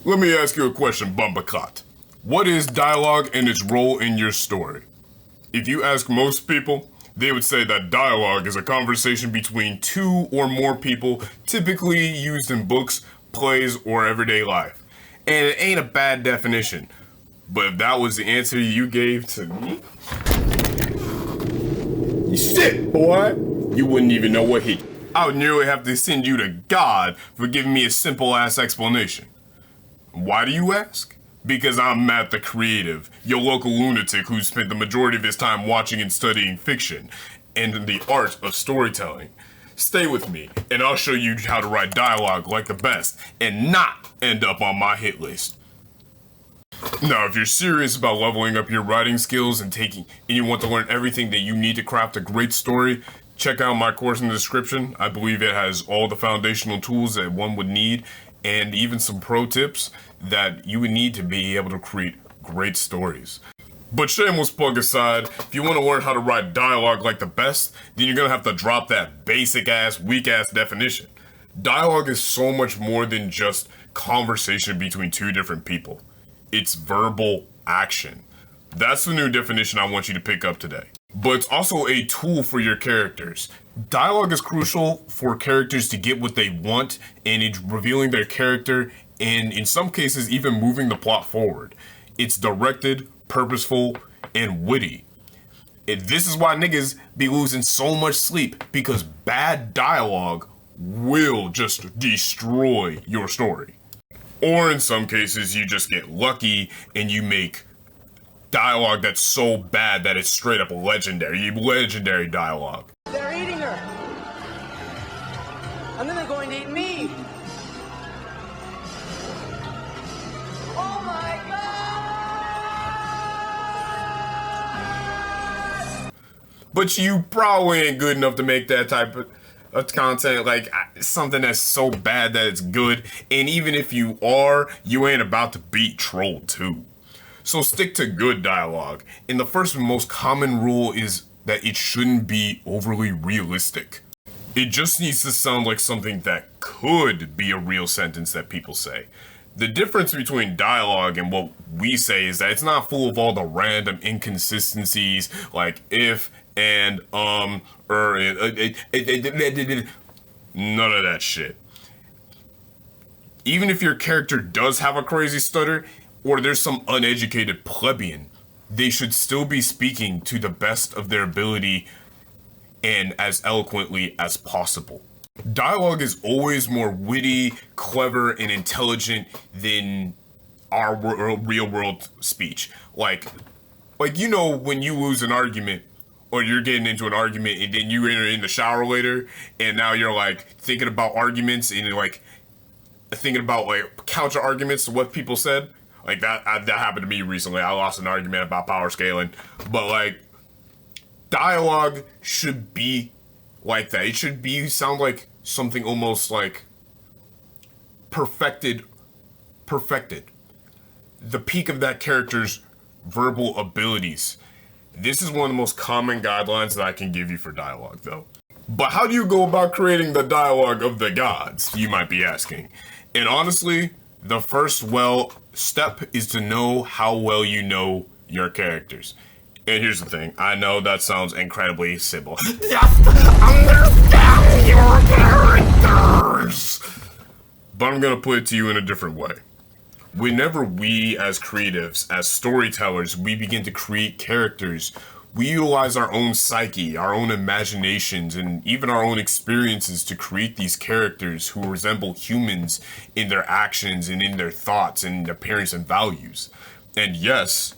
Let me ask you a question, Bumbacott. What is dialogue and its role in your story? If you ask most people, they would say that dialogue is a conversation between two or more people, typically used in books, plays, or everyday life. And it ain't a bad definition. But if that was the answer you gave to me, shit, boy, you wouldn't even know what hit you. I would nearly have to send you to God for giving me a simple ass explanation. Why do you ask? Because I'm Matt the Creative, your local lunatic who spent the majority of his time watching and studying fiction and the art of storytelling. Stay with me, and I'll show you how to write dialogue like the best and not end up on my hit list. Now, if you're serious about leveling up your writing skills and you want to learn everything that you need to craft a great story, check out my course in the description. I believe it has all the foundational tools that one would need and even some pro tips that you would need to be able to create great stories. But shameless plug aside, if you want to learn how to write dialogue like the best, then you're going to have to drop that basic ass, weak ass definition. Dialogue is so much more than just conversation between two different people. It's verbal action. That's the new definition I want you to pick up today. But it's also a tool for your characters. Dialogue is crucial for characters to get what they want and it's revealing their character and in some cases even moving the plot forward. It's directed, purposeful, and witty. And this is why niggas be losing so much sleep because bad dialogue will just destroy your story. Or in some cases, you just get lucky and you make dialogue that's so bad that it's straight up legendary dialogue. They're eating her. And then they're going to eat me. Oh my God! But you probably ain't good enough to make that type of content, like something that's so bad that it's good. And even if you are, you ain't about to beat Troll 2. So stick to good dialogue. And the first and most common rule is that it shouldn't be overly realistic. It just needs to sound like something that could be a real sentence that people say. The difference between dialogue and what we say is that it's not full of all the random inconsistencies like if, and, none of that shit. Even if your character does have a crazy stutter, or there's some uneducated plebeian, they should still be speaking to the best of their ability and as eloquently as possible. Dialogue is always more witty, clever, and intelligent than our real world speech. Like you know when you lose an argument, or you're getting into an argument and then you enter in the shower later and now you're like thinking about arguments and you're like thinking about like counter arguments to what people said. Like that happened to me recently. I lost an argument about power scaling, but like dialogue should be like that. It should sound like something almost like perfected. The peak of that character's verbal abilities. This is one of the most common guidelines that I can give you for dialogue, though. But how do you go about creating the dialogue of the gods, you might be asking? And honestly, the first step is to know how well you know your characters. And here's the thing, I know that sounds incredibly simple. Just understand your characters! But I'm gonna put it to you in a different way. Whenever we as creatives, as storytellers, we begin to create characters, we utilize our own psyche, our own imaginations, and even our own experiences to create these characters who resemble humans in their actions and in their thoughts and appearance and values. And yes,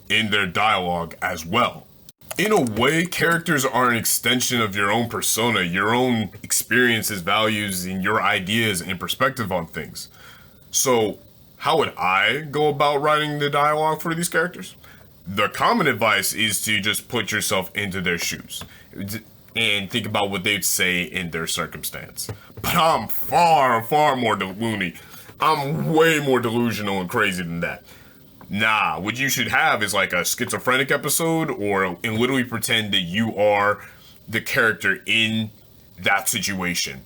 in their dialogue as well. In a way, characters are an extension of your own persona, your own experiences, values, and your ideas and perspective on things. So, how would I go about writing the dialogue for these characters? The common advice is to just put yourself into their shoes and think about what they'd say in their circumstance. But I'm far more loony. I'm way more delusional and crazy than that. Nah, what you should have is like a schizophrenic episode and literally pretend that you are the character in that situation.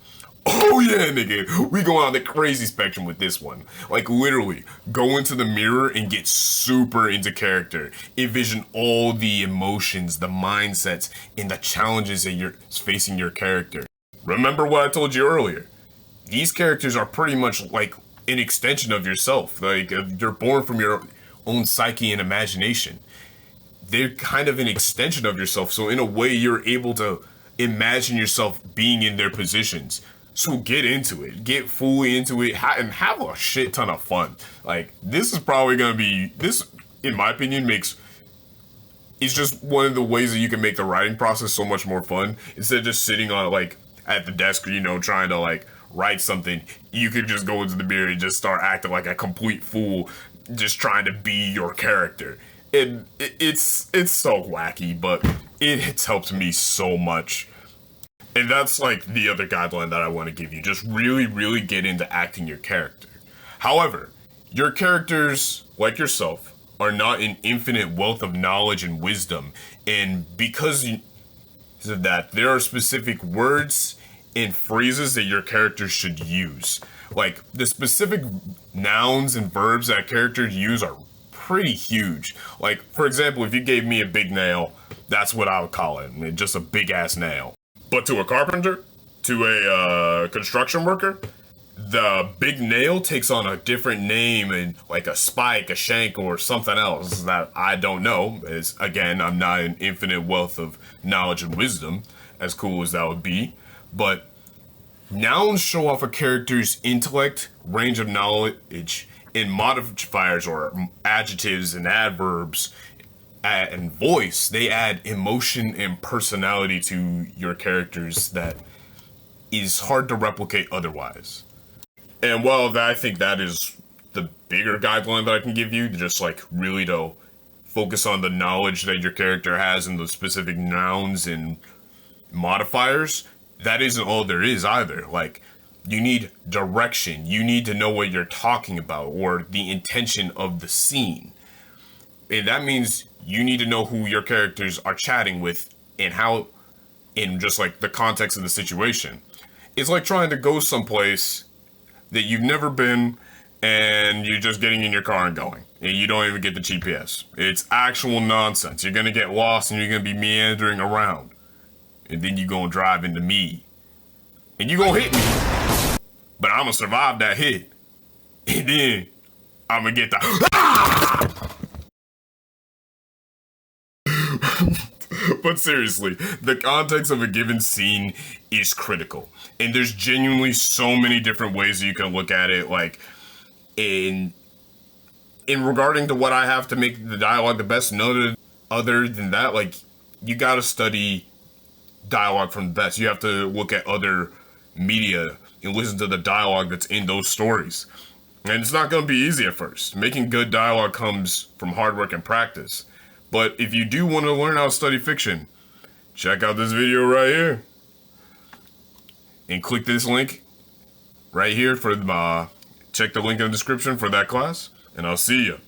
Oh yeah, nigga. We go on the crazy spectrum with this one. Like literally, go into the mirror and get super into character. Envision all the emotions, the mindsets, and the challenges that you're facing your character. Remember what I told you earlier. These characters are pretty much like an extension of yourself. Like you're born from your own psyche and imagination. They're kind of an extension of yourself. So in a way, you're able to imagine yourself being in their positions. So get into it, get fully into it, and have a shit ton of fun. Like this is probably gonna be this, in my opinion, makes it's just one of the ways that you can make the writing process so much more fun. Instead of just sitting on like at the desk, trying to like write something, you could just go into the mirror and just start acting like a complete fool, just trying to be your character. It's so wacky, but it's helped me so much. And that's like the other guideline that I want to give you. Just really, really get into acting your character. However, your characters, like yourself, are not an infinite wealth of knowledge and wisdom. And because of that, there are specific words and phrases that your characters should use. Like the specific nouns and verbs that characters use are pretty huge. Like, for example, if you gave me a big nail, that's what I would call it. Just a big ass nail. But to a carpenter, to a construction worker, the big nail takes on a different name and like a spike, a shank, or something else that I don't know. As again, I'm not an infinite wealth of knowledge and wisdom, as cool as that would be. But nouns show off a character's intellect, range of knowledge, and modifiers or adjectives and adverbs and voice, they add emotion and personality to your characters that is hard to replicate otherwise. And while I think that is the bigger guideline that I can give you, just like really to focus on the knowledge that your character has and the specific nouns and modifiers, that isn't all there is either. Like, you need direction. You need to know what you're talking about or the intention of the scene. And that means you need to know who your characters are chatting with and how, in just like the context of the situation. It's like trying to go someplace that you've never been and you're just getting in your car and going. And you don't even get the GPS. It's actual nonsense. You're going to get lost and you're going to be meandering around. And then you're going to drive into me. And you're going to hit me. But I'm going to survive that hit. And then I'm going to get the... But seriously, the context of a given scene is critical. And there's genuinely so many different ways that you can look at it. Like, in regarding to what I have to make the dialogue the best, other than that, like, you gotta study dialogue from the best. You have to look at other media and listen to the dialogue that's in those stories. And it's not gonna be easy at first. Making good dialogue comes from hard work and practice. But if you do want to learn how to study fiction, check out this video right here. And click this link right here for check the link in the description for that class. And I'll see you.